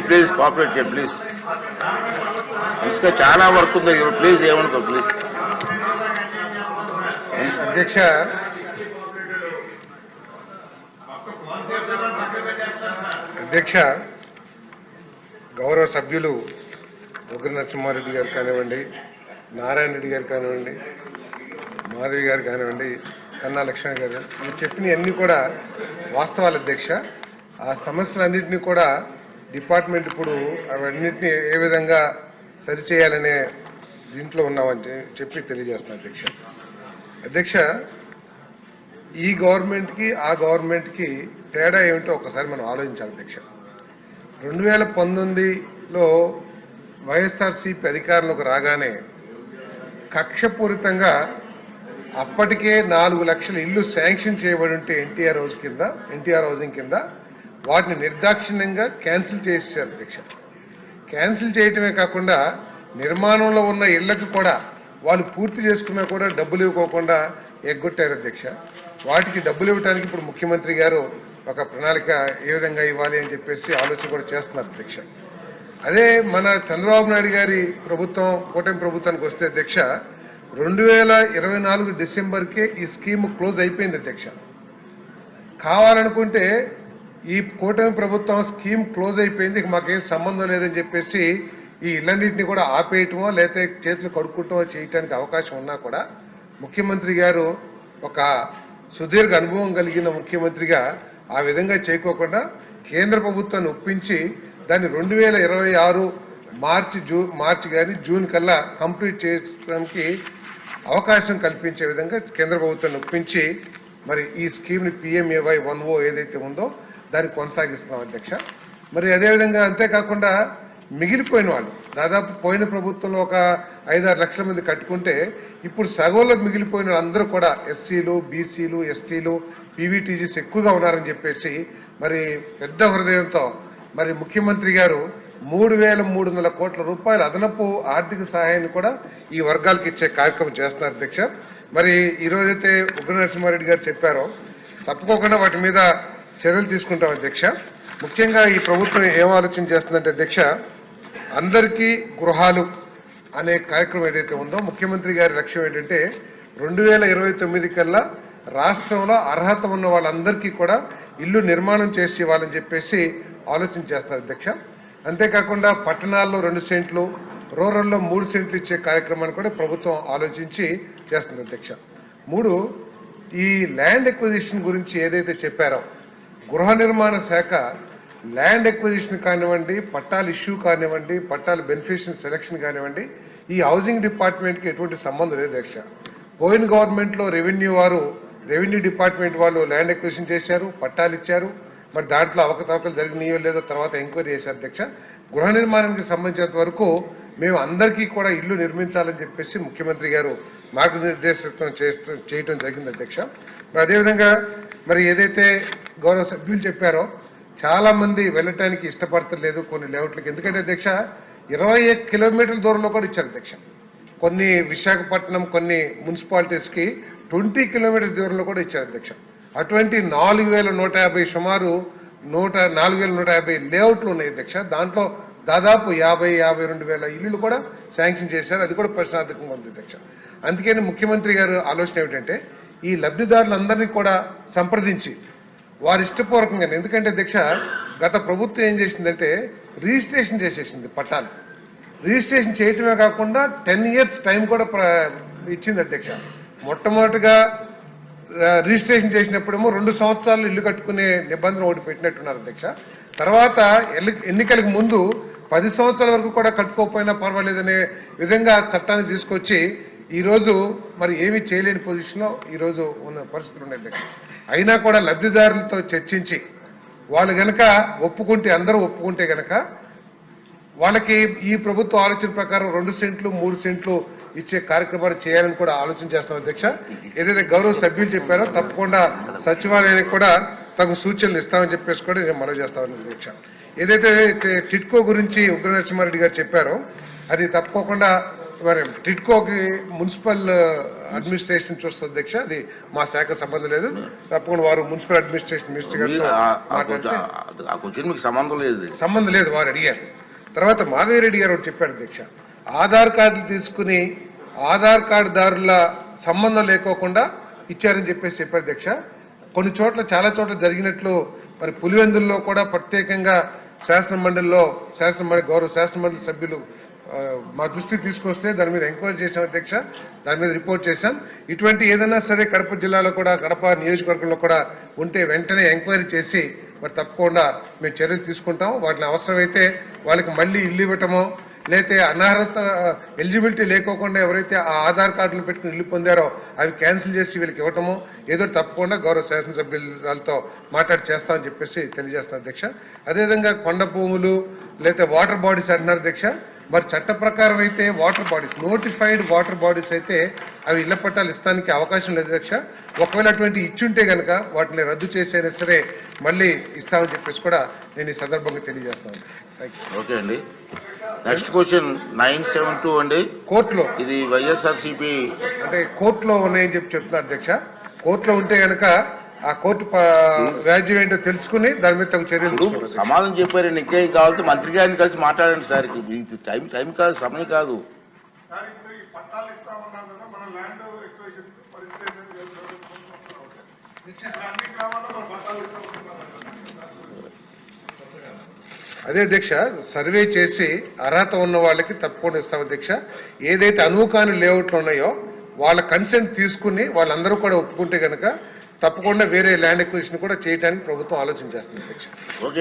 Please cooperate చేయండి please. ఇంకా చాలా వర్క్ ఉంది ప్లీజ్ ఏమనుకో ప్లీజ్. అధ్యక్ష, గౌరవ సభ్యులు ఉగ్ర నరసింహారెడ్డి గారు కానివ్వండి, నారాయణ రెడ్డి గారు కానివ్వండి, మాధవి గారు కానివ్వండి, కన్నా లక్ష్మణ్ గారు, మీరు చెప్పినవన్నీ కూడా వాస్తవాలు అధ్యక్ష. ఆ సమస్యలన్నింటినీ కూడా డిపార్ట్మెంట్ ఇప్పుడు అవన్నింటినీ ఏ విధంగా సరిచేయాలనే దీంట్లో ఉన్నామని చెప్పి తెలియజేస్తున్నాను అధ్యక్ష. ఈ గవర్నమెంట్కి ఆ గవర్నమెంట్కి తేడా ఏమిటో ఒకసారి మనం ఆలోచించాలి అధ్యక్ష. 2019లో వైఎస్ఆర్సీపీ అధికారంలోకి రాగానే కక్షపూరితంగా అప్పటికే 4 లక్షల ఇల్లు శాంక్షన్ చేయబడి ఉంటే ఎన్టీఆర్ హౌసింగ్ కింద వాటిని నిర్దాక్షిణ్యంగా క్యాన్సిల్ చేసేసారు అధ్యక్ష. క్యాన్సిల్ చేయటమే కాకుండా నిర్మాణంలో ఉన్న ఇళ్లకు కూడా వాళ్ళు పూర్తి చేసుకున్నా కూడా డబ్బులు ఇవ్వకోకుండా ఎగ్గొట్టారు అధ్యక్ష. వాటికి డబ్బులు ఇవ్వడానికి ఇప్పుడు ముఖ్యమంత్రి గారు ఒక ప్రణాళిక ఏ విధంగా ఇవ్వాలి అని చెప్పేసి ఆలోచన కూడా చేస్తున్నారు అధ్యక్ష. అదే మన చంద్రబాబు నాయుడు గారి ప్రభుత్వం, కూటమి ప్రభుత్వానికి వస్తే అధ్యక్ష, 2024 డిసెంబర్కే ఈ స్కీమ్ క్లోజ్ అయిపోయింది అధ్యక్ష. కావాలనుకుంటే ఈ కూటమి ప్రభుత్వం స్కీమ్ క్లోజ్ అయిపోయింది, ఇక మాకేం సంబంధం లేదని చెప్పేసి ఈ ఇళ్ళన్నింటినీ కూడా ఆపేయటమో లేకపోతే చేతులు కడుక్కుంటమో చేయటానికి అవకాశం ఉన్నా కూడా ముఖ్యమంత్రి గారు ఒక సుదీర్ఘ అనుభవం కలిగిన ముఖ్యమంత్రిగా ఆ విధంగా చేయకోకుండా కేంద్ర ప్రభుత్వాన్ని ఒప్పించి దాన్ని 2026 మార్చి కానీ జూన్ కల్లా కంప్లీట్ చేయడానికి అవకాశం కల్పించే విధంగా కేంద్ర ప్రభుత్వాన్ని ఒప్పించి మరి ఈ స్కీమ్ని PMAY 1O ఏదైతే ఉందో దాన్ని కొనసాగిస్తున్నాం అధ్యక్ష. మరి అదేవిధంగా అంతేకాకుండా మిగిలిపోయిన వాళ్ళు దాదాపు పోయిన ప్రభుత్వంలో ఒక 5-6 లక్షల మంది కట్టుకుంటే ఇప్పుడు సగంలో మిగిలిపోయిన వాళ్ళందరూ కూడా ఎస్సీలు, బీసీలు, ఎస్టీలు, PVTGs ఎక్కువగా ఉన్నారని చెప్పేసి మరి పెద్ద హృదయంతో మరి ముఖ్యమంత్రి గారు 3,300 కోట్ల రూపాయల అదనపు ఆర్థిక సహాయాన్ని కూడా ఈ వర్గాలకు ఇచ్చే కార్యక్రమం చేస్తున్నారు అధ్యక్ష. మరి ఈరోజైతే ఉగ్ర నరసింహారెడ్డి గారు చెప్పారో తప్పుకోకుండా వాటి మీద చర్యలు తీసుకుంటాం అధ్యక్ష. ముఖ్యంగా ఈ ప్రభుత్వం ఏం ఆలోచన చేస్తుందంటే అధ్యక్ష, అందరికీ గృహాలు అనే కార్యక్రమం ఏదైతే ఉందో ముఖ్యమంత్రి గారి లక్ష్యం ఏంటంటే 2029 కల్లా రాష్ట్రంలో అర్హత ఉన్న వాళ్ళందరికీ కూడా ఇల్లు నిర్మాణం చేసి ఇవ్వాలని చెప్పేసి ఆలోచన చేస్తారు అధ్యక్ష. అంతేకాకుండా పట్టణాల్లో 2 సెంట్లు, రూరల్లో 3 సెంట్లు ఇచ్చే కార్యక్రమాన్ని కూడా ప్రభుత్వం ఆలోచించి చేస్తుంది అధ్యక్ష. 3, ఈ ల్యాండ్ ఎక్విజిషన్ గురించి ఏదైతే చెప్పారో గృహ నిర్మాణ శాఖ ల్యాండ్ ఎక్విజిషన్ కానివ్వండి, పట్టాల ఇష్యూ కానివ్వండి, పట్టాల బెనిఫిషియరీ సెలక్షన్ కానివ్వండి, ఈ హౌసింగ్ డిపార్ట్మెంట్కి ఎటువంటి సంబంధం లేదు అధ్యక్ష. పోయిన గవర్నమెంట్లో రెవెన్యూ డిపార్ట్మెంట్ వాళ్ళు ల్యాండ్ ఎక్విజిషన్ చేశారు, పట్టాలు ఇచ్చారు. మరి దాంట్లో అవకతవకలు జరిగినాయో లేదో తర్వాత ఎంక్వైరీ చేశారు అధ్యక్ష. గృహ నిర్మాణానికి సంబంధించినంత వరకు మేము అందరికీ కూడా ఇల్లు నిర్మించాలని చెప్పేసి ముఖ్యమంత్రి గారు మార్గనిర్దేశం చేయటం జరిగింది అధ్యక్ష. మరి అదేవిధంగా మరి ఏదైతే గౌరవ సభ్యులు చెప్పారో చాలామంది వెళ్ళటానికి ఇష్టపడతలేదు కొన్ని లేఅవుట్లకి. ఎందుకంటే అధ్యక్ష 21 కిలోమీటర్ల దూరంలో కూడా ఇచ్చారు అధ్యక్ష. కొన్ని విశాఖపట్నం కొన్ని మున్సిపాలిటీస్కి 20 కిలోమీటర్స్ దూరంలో కూడా ఇచ్చారు అధ్యక్ష. అటువంటి 4,150 సుమారు 4,150 లేఅవుట్లు ఉన్నాయి అధ్యక్ష. దాంట్లో దాదాపు 52,000 ఇల్లులు కూడా శాంక్షన్ చేశారు. అది కూడా ప్రశ్నార్థకంగా ఉంది అధ్యక్ష. అందుకని ముఖ్యమంత్రి గారు ఆలోచన ఏమిటంటే ఈ లబ్ధిదారులందరినీ కూడా సంప్రదించి వారి ఇష్టపూర్వకంగా, ఎందుకంటే అధ్యక్ష గత ప్రభుత్వం ఏం చేసిందంటే రిజిస్ట్రేషన్ చేసేసింది పట్టాలు. రిజిస్ట్రేషన్ చేయటమే కాకుండా 10 years టైం కూడా ఇచ్చింది అధ్యక్ష. మొట్టమొదటిగా రిజిస్ట్రేషన్ చేసినప్పుడేమో 2 సంవత్సరాలు ఇల్లు కట్టుకునే నిబంధన ఒకటి పెట్టినట్టున్నారు అధ్యక్ష. తర్వాత ఎన్నికలకు ముందు 10 సంవత్సరాల వరకు కూడా కట్టుకోకపోయినా పర్వాలేదనే విధంగా చట్టాన్ని తీసుకొచ్చి ఈరోజు మరి ఏమీ చేయలేని పొజిషన్లో ఈరోజు ఉన్న పరిస్థితులు ఉన్నాయి అధ్యక్ష. అయినా కూడా లబ్ధిదారులతో చర్చించి వాళ్ళు గనక అందరూ ఒప్పుకుంటే గనక వాళ్ళకి ఈ ప్రభుత్వ ఆలోచన ప్రకారం 2 సెంట్లు 3 సెంట్లు ఇచ్చే కార్యక్రమాలు చేయాలని కూడా ఆలోచన చేస్తాం అధ్యక్ష. ఏదైతే గౌరవ సభ్యులు చెప్పారో తప్పకుండా సచివాలయానికి కూడా తగు సూచనలు ఇస్తామని చెప్పేసి కూడా నేను మనవి చేస్తామని అధ్యక్ష. ఏదైతే టిట్కో గురించి ఉగ్ర నరసింహారెడ్డి గారు చెప్పారో అది తప్పకుండా మరి టిడ్కోకి మున్సిపల్ అడ్మినిస్ట్రేషన్ చూస్తుంది అధ్యక్ష, అది మా శాఖ సంబంధం లేదు. తప్పకుండా వారు మున్సిపల్ అడ్మినిస్ట్రేషన్ మినిస్టర్ గారితో మాట్లాడితే ఆ క్వశ్చన్ మీకు సంబంధం లేదు. సంబంధం లేదు వారు అడిగారు. తర్వాత మాధవిరెడ్డి గారు ఒకటి చెప్పారు అధ్యక్ష, ఆధార్ కార్డులు తీసుకుని ఆధార్ కార్డుదారుల సంబంధం లేకోకుండా ఇచ్చారని చెప్పారు అధ్యక్ష. కొన్ని చోట్ల చాలా చోట్ల జరిగినట్లు మరి పులివెందుల్లో కూడా ప్రత్యేకంగా గౌరవ శాసనమండలి సభ్యులు మా దృష్టికి తీసుకొస్తే దాని మీద ఎంక్వైరీ చేశాం అధ్యక్ష, దాని మీద రిపోర్ట్ చేశాం. ఇటువంటి ఏదైనా సరే కడప జిల్లాలో కూడా కడప నియోజకవర్గంలో కూడా ఉంటే వెంటనే ఎంక్వైరీ చేసి మరి తప్పకుండా మేము చర్యలు తీసుకుంటాం. వాటిని అవసరమైతే వాళ్ళకి మళ్ళీ ఇల్లు ఇవ్వటమో లేకపోతే అనర్హత ఎలిజిబిలిటీ లేకోకుండా ఎవరైతే ఆ ఆధార్ కార్డులు పెట్టుకుని ఇల్లు పొందారో అవి క్యాన్సిల్ చేసి వీళ్ళకి ఇవ్వటము ఏదో తప్పకుండా గౌరవ శాసనసభ్యులతో మాట్లాడి చేస్తామని చెప్పేసి తెలియజేస్తాను అధ్యక్ష. అదేవిధంగా కొండ భూములు లేకపోతే వాటర్ బాడీస్ అంటున్నారు అధ్యక్ష. మరి చట్ట ప్రకారం అయితే water bodies notified water bodies అయితే అవి ఇళ్ల పట్టాలు ఇస్తానికి అవకాశం లేదు అధ్యక్ష. ఒకవేళ అటువంటి ఇచ్చుంటే కనుక వాటిని రద్దు చేసైనా సరే మళ్ళీ ఇస్తామని చెప్పేసి కూడా నేను ఈ సందర్భంగా తెలియజేస్తాను. ఓకే అండి. నెక్స్ట్ క్వశ్చన్ 972 అండి. కోర్టులో ఇది వైఎస్ఆర్సీపీ అంటే కోర్టులో ఉన్నాయని చెప్తున్నారు అధ్యక్ష. కోర్టులో ఉంటే కనుక ఆ కోర్టు వ్యాజ్యం ఏంటో తెలుసుకుని దాని మీద తగు చర్యలు తీసుకుంటారు. సమాధానం చెప్పారు. ఇంకేం కావాలంటే మంత్రి గారిని కలిసి మాట్లాడండి సార్. టైం కాదు, సమయం కాదు. అదే అధ్యక్ష, సర్వే చేసి అర్హత ఉన్న వాళ్ళకి తప్పకుండా ఇస్తాం అధ్యక్ష. ఏదైతే అనువుకాని లేఅవుట్లు ఉన్నాయో వాళ్ళ కన్సెంట్ తీసుకుని వాళ్ళందరూ కూడా ఒప్పుకుంటే కనుక తప్పకుండా వేరే ల్యాండ్ ఎక్విజిషన్ కూడా చేయడానికి ప్రభుత్వం ఆలోచన చేస్తుంది అధ్యక్ష. ఓకే.